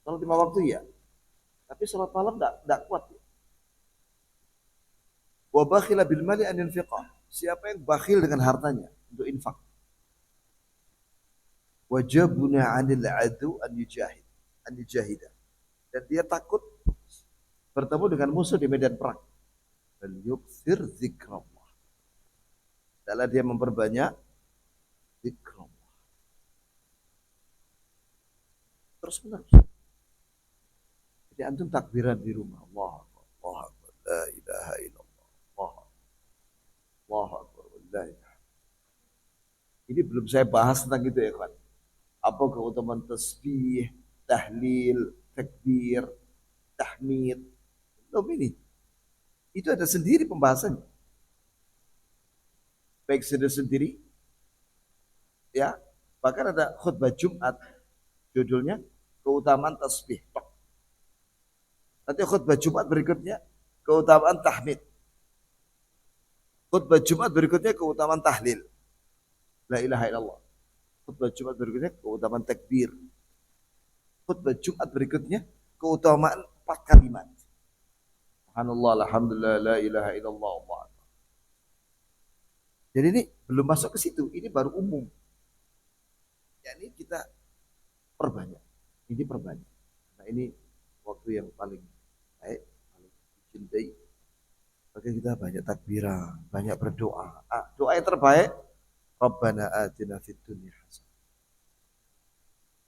Sholat 5 waktu ya. Tapi sholat malam nggak kuat. Wa bakhila bil mali an yunfiqah. Siapa yang bakhil dengan hartanya untuk infak? Wajabuna 'anil 'adu an yujahida. Dan dia takut bertemu dengan musuh di medan perang. Bal yukthir zikrullah. Adalah dia memperbanyak zikrullah. Terus menerus. Jadi antum takbiran di rumah. Allah Akbar, Allah Akbar, la ilaha illallah. Allah Akbar, la ilaha. Ini belum saya bahas tentang itu ya kan. Apa keutamaan tasbih, tahlil, takbir, tahmid. Belum ini. Itu ada sendiri pembahasannya. Baik sendiri, ya. Bahkan ada khutbah Jumat, judulnya keutamaan tasbih. Nanti khutbah Jumat berikutnya keutamaan tahmid. Khutbah Jumat berikutnya keutamaan tahlil. La ilaha illallah. Khutbah Jumat berikutnya keutamaan takbir. Khutbah Jumat berikutnya keutamaan 4 kalimat. Subhanallah, alhamdulillah, la ilaha illallah, Allah. Jadi ini belum masuk ke situ, ini baru umum. Ya ini kita perbanyak. Ini perbanyak. Nah ini waktu yang paling baik, paling dicintai. Maka kita banyak takbiran, banyak berdoa. Doa yang terbaik, Rabbana atina fid dunya hasanah.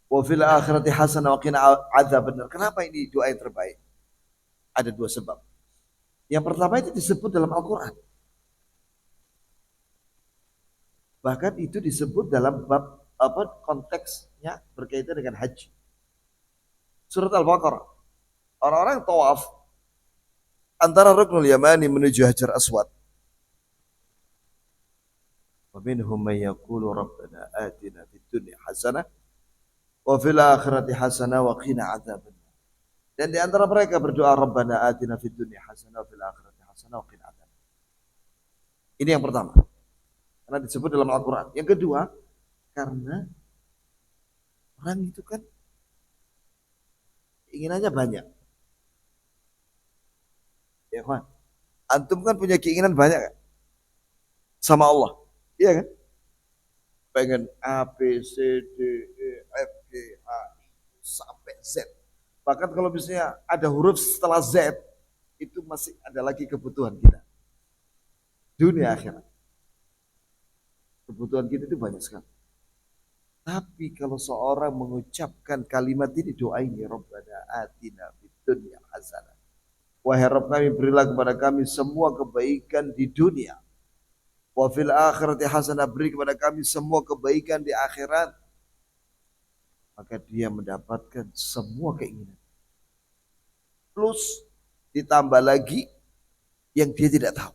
Wa fil akhirati hasanah wa qina adzabannar. Kenapa ini doa yang terbaik? Ada 2 sebab. Yang pertama itu disebut dalam Al-Quran. Bahkan itu disebut dalam bab konteksnya berkaitan dengan haji. Surat Al-Baqarah. Orang-orang tawaf antara Ruknul Yamani menuju Hajar Aswad. Wa minhum man yaqulu rabbana atina fid dunya hasanah wa fil akhirati hasanah wa qina adzabannar. Dan di antara mereka berdoa rabbana atina fid dunya hasanah wa fil akhirati hasanah wa qina adzabannar. Ini yang pertama. Karena disebut dalam Al-Qur'an. Yang kedua, karena orang itu kan keinginannya banyak. Ya kan? Antum kan punya keinginan banyak kan? Sama Allah. Iya kan? Pengen A, B, C, D, E, F, G, H, I, sampai Z. Bahkan kalau misalnya ada huruf setelah Z, itu masih ada lagi kebutuhan kita. Dunia akhirat. Kebutuhan kita itu banyak sekali. Tapi kalau seorang mengucapkan kalimat ini, doa ini, Rabbana atina fid dunya hasanah. Wahai Rabb kami, berilah kepada kami semua kebaikan di dunia. Wa fil akhirati hasanah, beri kepada kami semua kebaikan di akhirat. Maka dia mendapatkan semua keinginan. Plus ditambah lagi yang dia tidak tahu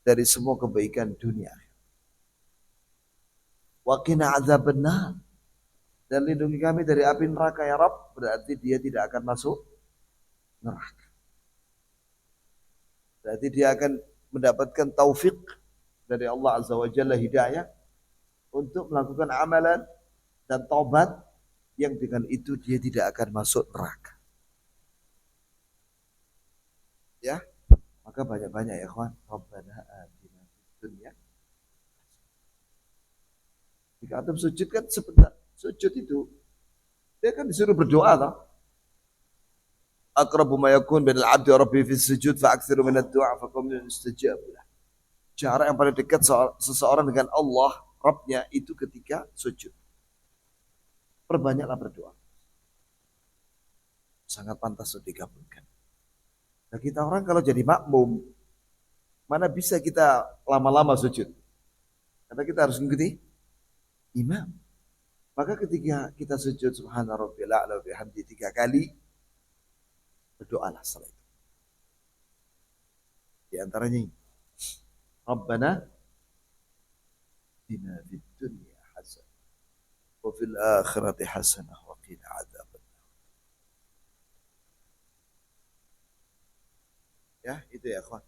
dari semua kebaikan dunia. Wa qina adzabannar, dan lindungi kami dari api neraka ya Rabb, berarti dia tidak akan masuk neraka. Berarti dia akan mendapatkan taufik dari Allah Azza wa Jalla, hidayah untuk melakukan amalan dan taubat yang dengan itu dia tidak akan masuk neraka. Ya, maka banyak-banyak ya kawan. Rabbana atina fid dunya. Jika antum sujud kan sebentar, sujud itu dia kan disuruh berdoa toh. Aqrabu ma yakun bainal 'abdi wa rabbihi fi sujud fa aktsiru min ad-du'a fa qum yustajab lah. Jarak yang paling dekat seseorang dengan Allah, Rabbnya, itu ketika sujud. Perbanyaklah berdoa. Sangat pantas untuk digabungkan. Nah kita orang kalau jadi makmum, mana bisa kita lama-lama sujud? Karena kita harus mengikuti imam. Maka ketika kita sujud subhana rabbil a'la wa bihamdi 3 kali, berdoalah setelah itu. Di antaranya ini, Rabbana atina fid dunya hasanah wa fil akhirati hasanah wa qina adzabannar. Ya, itu ya, kawan.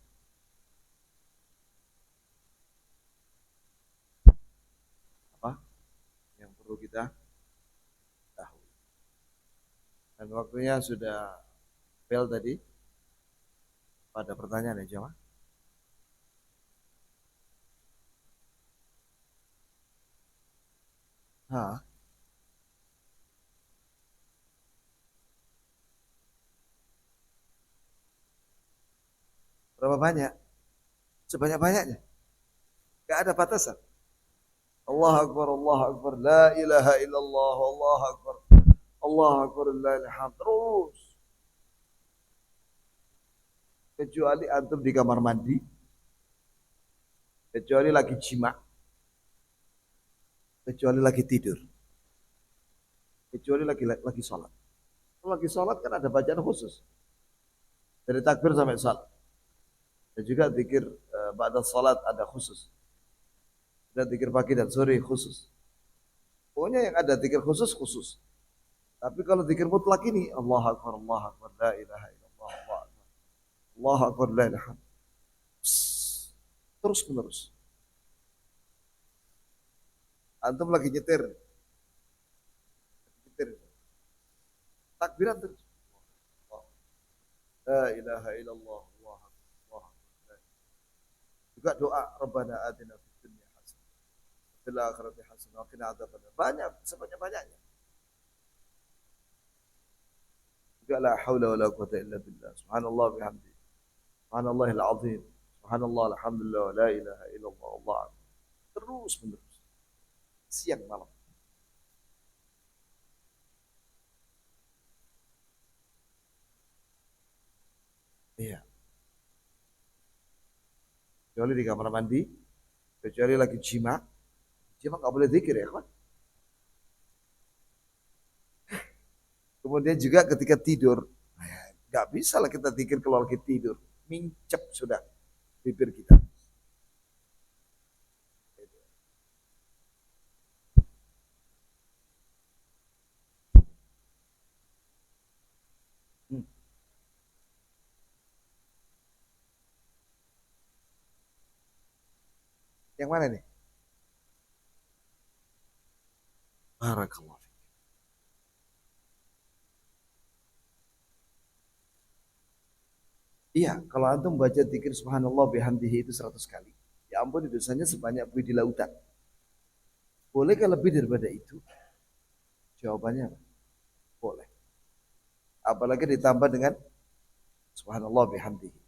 Apa yang perlu kita tahu? Dan waktunya sudah bel tadi. Pada pertanyaan ya, jemaah. Hah? Berapa banyak? Sebanyak-banyaknya. Gak ada batasan. Allah Akbar, Allah Akbar, la ilaha illallah, Allah Akbar, Allah Akbar, la ilaha. Terus. Kecuali antum di kamar mandi, kecuali lagi jima, kecuali lagi tidur, kecuali lagi sholat. Kalau lagi sholat kan ada bacaan khusus dari takbir sampai salat. Dan juga zikir ba'da salat ada khusus. Dan zikir pagi dan sore khusus. Pokoknya yang ada zikir khusus khusus. Tapi kalau zikir mutlak ini, Allah Akbar, la ilaha illallah, Allah Akbar, la ilaha. Terus menerus. Antum lagi nyetir. Takbiran terus. La ilaha illallah, Allah Akbar. Juga doa Rabbana atina fid dunya hasanah wa fil akhirati hasanah wa qina adzabannar. Banyak, sebanyak-banyaknya. Juga la haula wala quwwata illa billah. Subhanallah bihamdi. Subhanallahil azim. Subhanallah alhamdulillah la ilaha illallah, Allah Akbar. Terus menerus. Siang malam. Iya. Kecuali di kamar mandi, kecuali lagi jima. Jima nggak boleh zikir ya, kan? Kemudian juga ketika tidur, nggak bisa lah kita zikir kalau lagi tidur. Mincep sudah bibir kita. Hmm. Yang mana nih? Barakallah. Iya, kalau antum baca zikir subhanallah bihamdihi itu 100 kali. Ya ampun dosanya sebanyak buih di lautan. Bolehkah lebih daripada itu? Jawabannya apa? Boleh. Apalagi ditambah dengan subhanallah bihamdihi.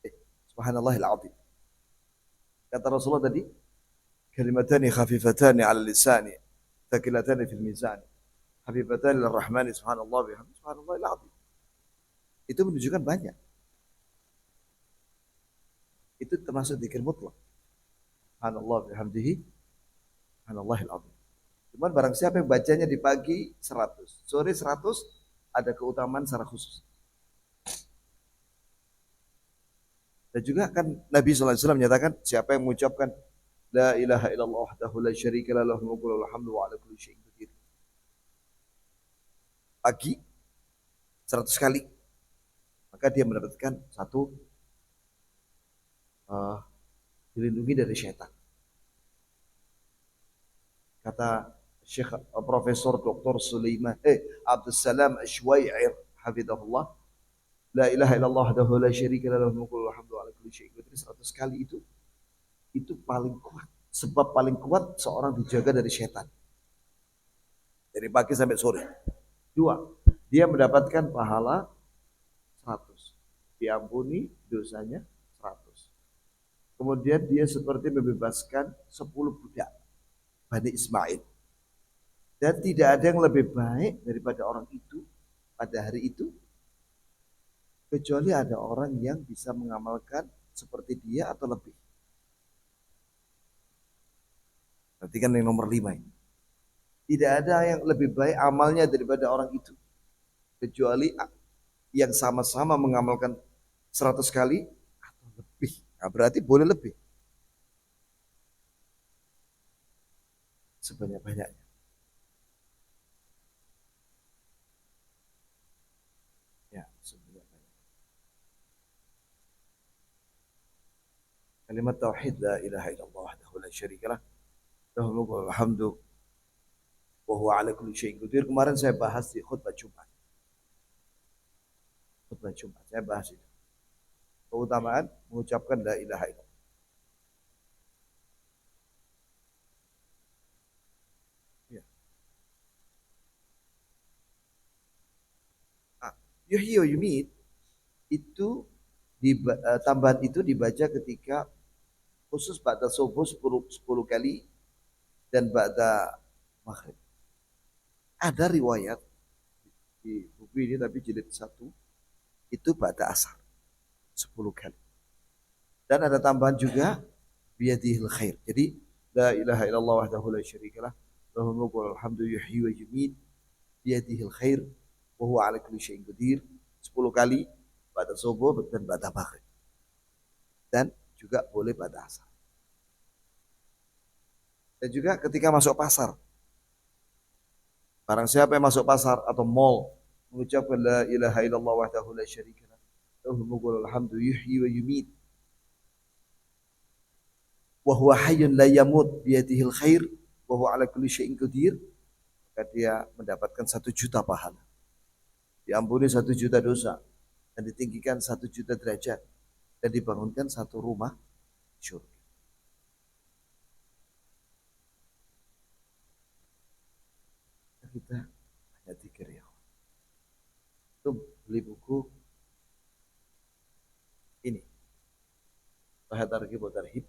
Eh, subhanallahil azim. Kata Rasulullah tadi, kalimatani khafifatani ala lisani, thaqilatani fil mizan, habibatani lirrahmani subhanallah bihamdihi, subhanallahil azim. Itu menunjukkan banyak. Itu termasuk zikir mutlak. Subhanallah bihamdihi, subhanallahil azim. Cuman barang siapa yang bacanya di pagi 100, sore 100, ada keutamaan secara khusus. Dan juga kan Nabi SAW menyatakan siapa yang mengucapkan La ilaha illallah wahdahu la syarika lah lahul mulku wa lahul hamdu wa ala kulli syai'in qadir. Pagi 100 kali, maka dia mendapatkan satu uh, dilindungi dari syaitan. Kata Syekh Profesor Dr. Sulaiman Abdul Salam Ashwai'ir hafizahullah, la ilaha illallah wahdahu la syarika lah lahul mulku wa lahul hamdu wa ala kulli syai'in qadir 100 kali itu paling kuat. Sebab paling kuat seorang dijaga dari syaitan. Dari pagi sampai sore. Dua, dia mendapatkan pahala 100. Diampuni dosanya 100. Kemudian dia seperti membebaskan 10 budak Bani Ismail. Dan tidak ada yang lebih baik daripada orang itu pada hari itu, kecuali ada orang yang bisa mengamalkan seperti dia atau lebih. Berarti kan yang nomor 5 ini. Tidak ada yang lebih baik amalnya daripada orang itu. Kecuali yang sama-sama mengamalkan 100 kali atau lebih. Nah, berarti boleh lebih. Sebanyak-banyaknya. Ya, sebanyak-banyaknya. Kalimat tauhid la ilaha illallah wahdahu la syarikalah lahul mulku wal hamdu wa huwa ala kulli syai'in qadir. Kemarin saya bahas di khutbah Jumat. Khutbah Jumat saya bahas itu. Keutamaan mengucapkan la ilaha illallah. Ya. Ah, yuhyi wa yumit itu tambahan itu dibaca ketika khusus ba'da subuh 10 kali dan ba'da maghrib. Ada riwayat di buku ini tapi jilid 1 itu ba'da asar 10 kali. Dan ada tambahan juga biyadihil khair. Jadi la ilaha illallah wahdahu la syarikalah lahul mulku wal hamdu yuhyi wa yumiit biyadihil khair wa huwa ala kulli syai'in qadir 10 kali pada subuh dan pada maghrib. Dan juga boleh pada asar. Dan juga ketika masuk pasar. Barang siapa yang masuk pasar atau mall mengucapkan la ilaha illallah wahdahu la syarikalah lahul mulku wal hamdu yuhyi wa yumiit wa huwa hayyun la yamut biyadihil khair wa huwa ala kulli syai'in qadir, maka dia mendapatkan 1 juta pahala. Diampuni 1 juta dosa dan ditinggikan 1 juta derajat dan dibangunkan 1 rumah syurga. Kita hanya zikir ya. Itu beli buku ini. Sahih Targhib wa Tarhib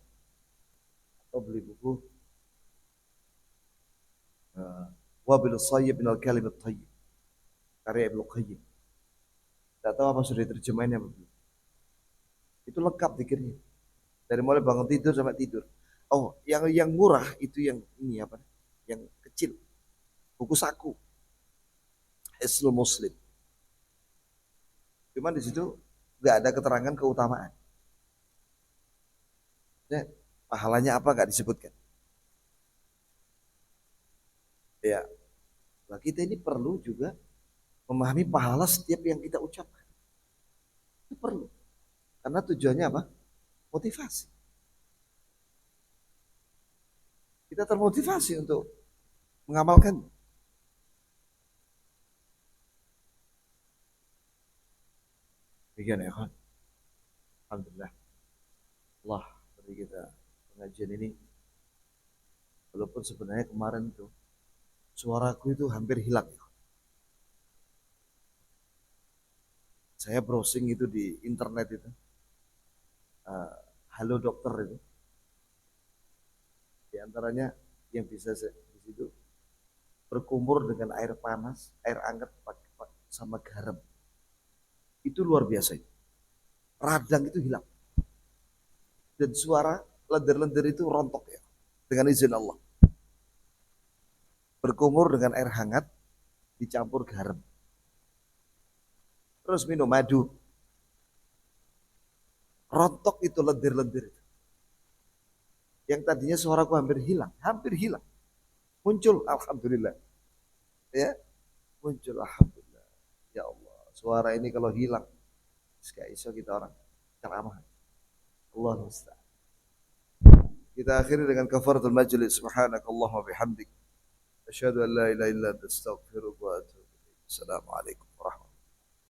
atau beli buku Wabil Sayyib minal Kalim At-Tayyib karya Ibnu Qayyim. Tidak tahu apa sudah terjemahannya belum. Itu lengkap zikirnya. Dari mulai bangun tidur sampai tidur. Oh, yang murah itu yang ini apa? Yang kecil. Buku saku. Hisnul Muslim. Cuman di situ nggak ada keterangan keutamaan. Ya, pahalanya apa nggak disebutkan. Ya, nah kita ini perlu juga memahami pahala setiap yang kita ucapkan. Itu perlu. Karena tujuannya apa? Motivasi. Kita termotivasi untuk mengamalkan. Demikian ya kan. Alhamdulillah. Allah beri kita pengajian ini. Walaupun sebenarnya kemarin itu suaraku itu hampir hilang. Saya browsing itu di internet itu. Halo dokter itu. Di antaranya yang bisa di situ berkumur dengan air panas, air hangat sama garam. Itu luar biasa. Radang itu hilang. Dan suara lendir-lendir itu rontok ya. Dengan izin Allah. Berkumur dengan air hangat dicampur garam. Terus minum madu. Rontok itu lendir-lendir. Yang tadinya suaraku hampir hilang. Muncul alhamdulillah. Ya, muncul alhamdulillah. Ya Allah, suara ini kalau hilang, gak iso kita orang ceramah. Allah musta'an. Kita akhiri dengan kafaratul majlis. Subhanakallahumma bihamdik. Asyhadu an la ilaha illa anta astaghfiruka wa atubu ilaik. Assalamualaikum.